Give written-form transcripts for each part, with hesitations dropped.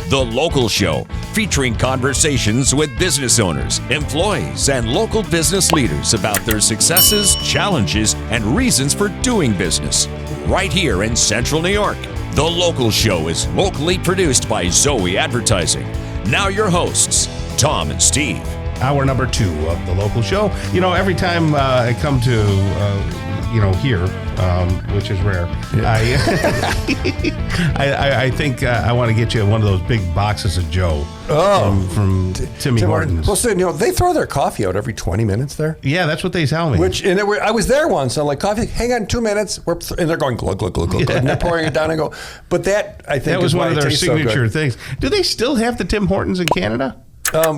The Local Show, featuring conversations with business owners, employees, and local business leaders about their successes, challenges, and reasons for doing business. Right here in Central New York. The Local Show is locally produced by Zoe Advertising. Now your hosts, Tom and Steve. Hour number 2 of The Local Show. You know, every time I come to, here, which is rare, I think I want to get you one of those big boxes of Joe from Tim Hortons. Well, so, they throw their coffee out every 20 minutes there. Yeah, that's what they tell me. I was there once. I'm like, coffee, hang on 2 minutes. And they're going glug, glug, glug, glug, glug, and they're pouring it down. I go, but that, I think, that was one of their signature things. Do they still have the Tim Hortons in Canada?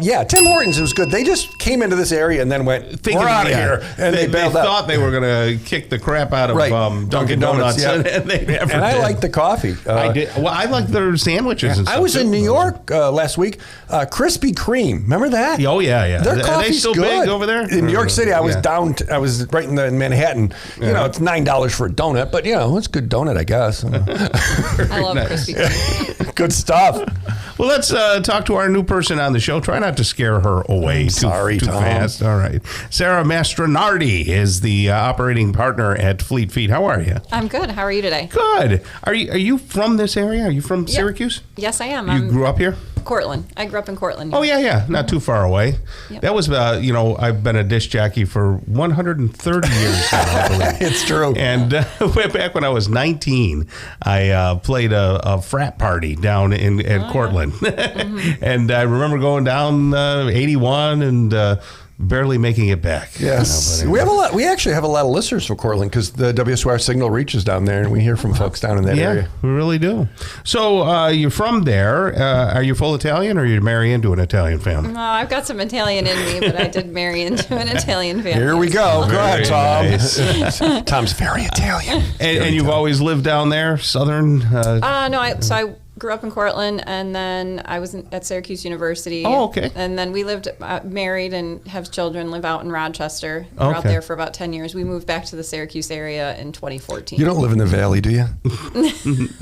Yeah, Tim Hortons was good. They just came into this area and then went, we're out of here. And they bailed out. They thought they were going to kick the crap out of Dunkin' Donuts. Yeah. And they never did. I liked the coffee. I did. Well, I liked their sandwiches and stuff. I was in New York last week. Krispy Kreme. Remember that? Oh, yeah. Their coffee's Are they still good. big over there? In New York City, I was I was right in Manhattan. You know, it's $9 for a donut, but, it's a good donut, I guess. I love Krispy Kreme. Good stuff. Well, let's talk to our new person on the show. Try not to scare her away too fast. All right. Sara Mastronardi is the operating partner at Fleet Feet. How are you? I'm good. How are you today? Good. Are you from this area? Are you from Syracuse? Yes, I am. You grew up here? Cortland. I grew up in Cortland. Oh, yeah. Not too far away. Yep. That was, I've been a disc jockey for 130 years now, I believe. It's true. And back when I was 19, I played a frat party down in Cortland. Mm-hmm. And I remember going down 81 and barely making it back. Yes. We actually have a lot of listeners from Cortland because the WSOR signal reaches down there and we hear from folks down in that area. We really do. So you're from there. Are you full Italian or you marry into an Italian family? No, I've got some Italian in me, but I did marry into an Italian family. Here we go. Go ahead, Tom. Nice. Tom's very Italian. And you've always lived down there, Southern? No, I grew up in Cortland, and then I was at Syracuse University. Oh, okay. And then we lived, married and have children, live out in Rochester. We were out there for about 10 years. We moved back to the Syracuse area in 2014. You don't live in the Valley, do you?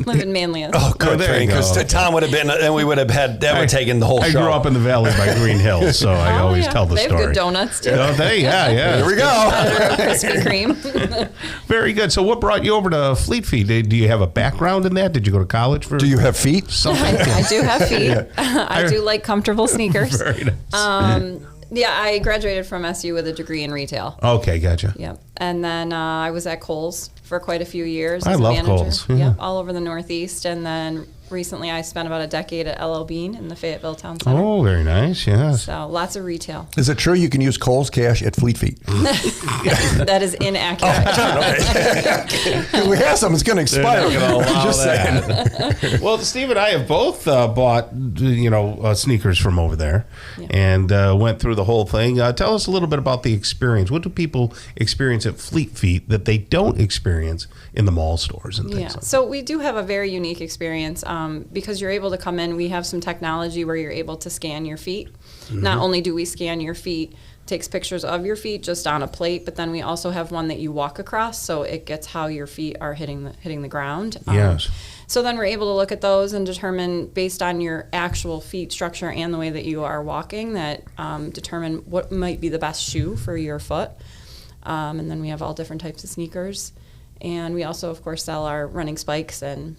Live in Manlius. Oh, good thing, because Tom would have been, and we would have had, that would have taken the whole show. I grew up in the Valley by Green Hills, so I always tell the story. They have good donuts, too. Oh, yeah. Here we go. Krispy Kreme. Very good. So what brought you over to Fleet Feet? Do you have a background in that? Did you go to college for? Do you have feet? Something? I do have feet. I do like comfortable sneakers. Very nice. I graduated from SU with a degree in retail. Okay, gotcha. Yep. And then I was at Kohl's for quite a few years. I as love a manager. Kohl's. Yeah. Yep, all over the Northeast. And then recently I spent about a decade at LL Bean in the Fayetteville Town Center. Oh, very nice. Yes. So lots of retail. Is it true you can use Kohl's cash at Fleet Feet? That is inaccurate. We have some. It's going to expire. Just saying. Well, Steve and I have both bought, sneakers from over there, and went through the whole thing. Tell us a little bit about the experience. What do people experience at Fleet Feet that they don't experience in the mall stores and things like that? So we do have a very unique experience because you're able to come in. We have some technology where you're able to scan your feet. Mm-hmm. Not only do we scan your feet, takes pictures of your feet just on a plate, but then we also have one that you walk across, so it gets how your feet are hitting the ground. Yes. So then we're able to look at those and determine, based on your actual feet structure and the way that you are walking, that determine what might be the best shoe for your foot. And then we have all different types of sneakers. And we also, of course, sell our running spikes and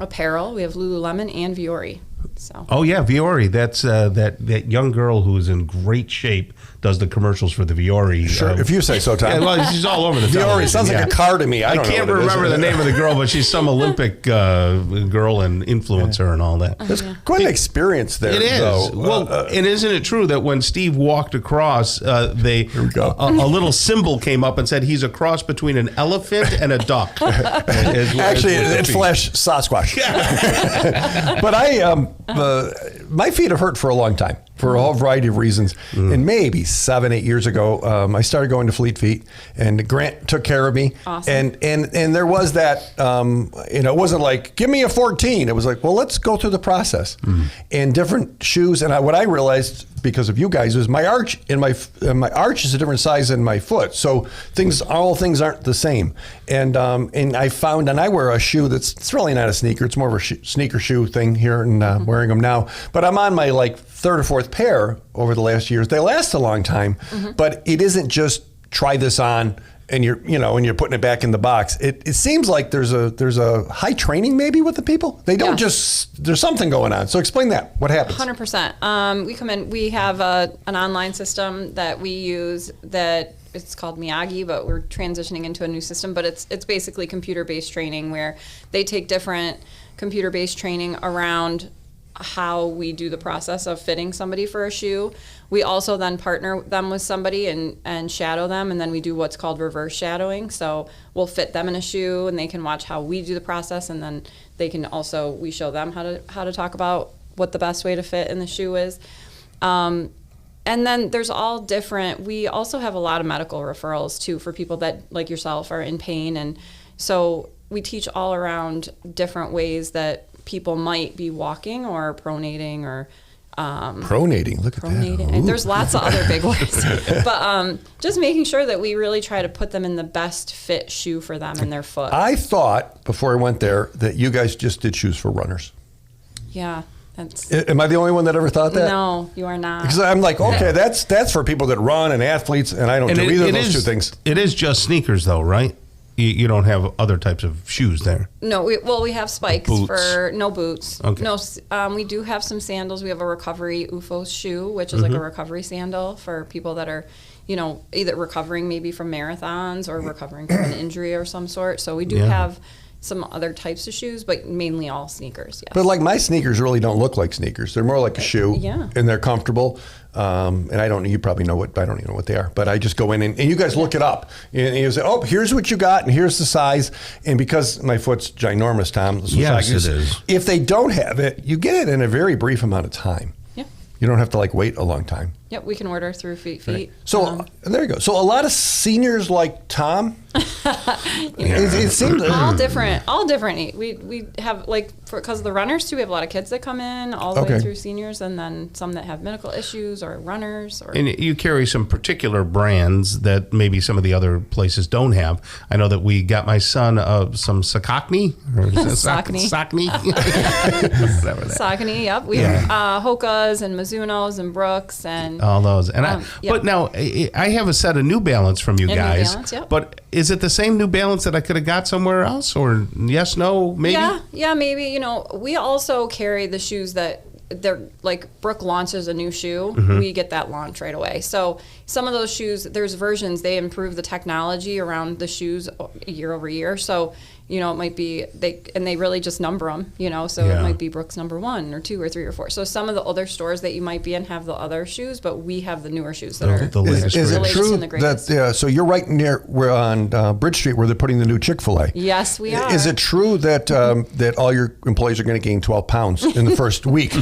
apparel. We have Lululemon and Viore. So. Oh yeah, Viore. That's that young girl who's in great shape does the commercials for the Viore. Sure, if you say so, Tom. Yeah, well, she's all over the Viore sounds like a car to me. I can't remember the name of the girl, but she's some Olympic girl and influencer and all that. There's quite an experience there. It is. Though. Well, and isn't it true that when Steve walked across, a little symbol came up and said he's a cross between an elephant and a duck. Actually, it's flesh Sasquatch. But my feet have hurt for a long time. for a whole variety of reasons. And maybe 7-8 years ago, I started going to Fleet Feet, and Grant took care of me. Awesome. And there was that, it wasn't like, give me a 14. It was like, well, let's go through the process. And different shoes. And what I realized because of you guys is my arch my arch is a different size than my foot. So all things aren't the same. And I found, and I wear a shoe it's really not a sneaker. It's more of a sneaker shoe thing here, and wearing them now. But I'm on my third or fourth pair over the last years. They last a long time, but it isn't just try this on and you're putting it back in the box. It seems like there's a high training maybe with the people. They don't there's something going on. So explain that. What happens? 100%. We come in. We have an online system that we use that it's called Miyagi, but we're transitioning into a new system. But it's basically computer-based training where they take different computer-based training around how we do the process of fitting somebody for a shoe. We also then partner them with somebody and shadow them, and then we do what's called reverse shadowing. So we'll fit them in a shoe, and they can watch how we do the process, and then they can also, we show them how to talk about what the best way to fit in the shoe is. And then there's all different, we also have a lot of medical referrals too for people that, like yourself, are in pain. And so we teach all around different ways that people might be walking or pronating or pronating. Look at that. And there's lots of other big words, but just making sure that we really try to put them in the best fit shoe for them and their foot. I thought before I went there that you guys just did shoes for runners. Yeah. Am I the only one that ever thought that? No, you are not. Because I'm like, okay, that's for people that run and athletes, and I don't do either of those two things. It is just sneakers, though, right? You don't have other types of shoes there. No, we have spikes for no boots. Okay. No, we do have some sandals. We have a recovery UFO shoe, which is like a recovery sandal for people that are, either recovering maybe from marathons or recovering from an injury or some sort. So we do have some other types of shoes, but mainly all sneakers. Yes. But my sneakers really don't look like sneakers. They're more like a shoe, and they're comfortable. And you probably know I don't even know what they are, but I just go in and you guys look it up. And you say, oh, here's what you got, and here's the size. And because my foot's ginormous, Tom, yes, it is. If they don't have it, you get it in a very brief amount of time. Yeah. You don't have to wait a long time. Yep, we can order through Fleet Feet. Right. So there you go. So a lot of seniors like Tom. It seems all different. We have because of the runners too. We have a lot of kids that come in all the way through seniors, and then some that have medical issues or runners. And you carry some particular brands that maybe some of the other places don't have. I know that we got my son some Soccocio. Soccocio. Soccocio. Yep. We have Hoka's and Mizuno's and Brooks and all those. And but now I have a set of New Balance from you guys. New Balance, yep. But is it the same New Balance that I could have got somewhere else? Or yes, no, maybe? Yeah, maybe. We also carry the shoes that they're like Brooke launches a new shoe. We get that launch right away. So some of those shoes, there's versions, they improve the technology around the shoes year over year. So it might be they really just number them, so it might be Brooks number 1 or 2 or 3 or 4. So some of the other stores that you might be in have the other shoes, but we have the newer shoes that are the latest. Is it true and the greatest. that so you're right we're on Bridge Street where they're putting the new Chick-fil-A? Yes, we are. Is it true that that all your employees are going to gain 12 pounds in the first week?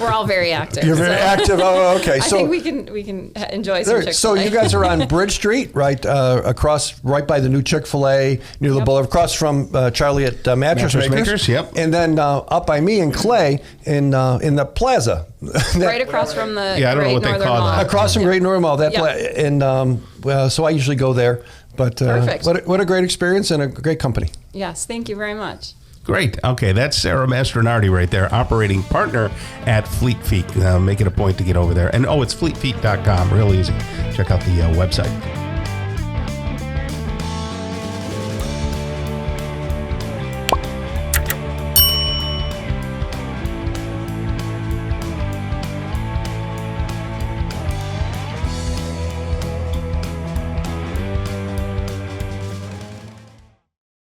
We're all very active. You're very active. Oh, okay. I think we can enjoy some Chick-fil-A. So you guys are on Bridge Street, right right by the new Chick-fil-A near the boulevard, across from Charlie at Mattress Makers. Yep. And then up by me and Clay in the plaza. Right across from the I don't know what they call that. Across from Great Northern Mall. And so I usually go there. But Perfect. What a great experience and a great company. Yes, thank you very much. Great. Okay, that's Sara Mastronardi right there, operating partner at Fleet Feet. Make it a point to get over there. And it's fleetfeet.com. Real easy. Check out the website.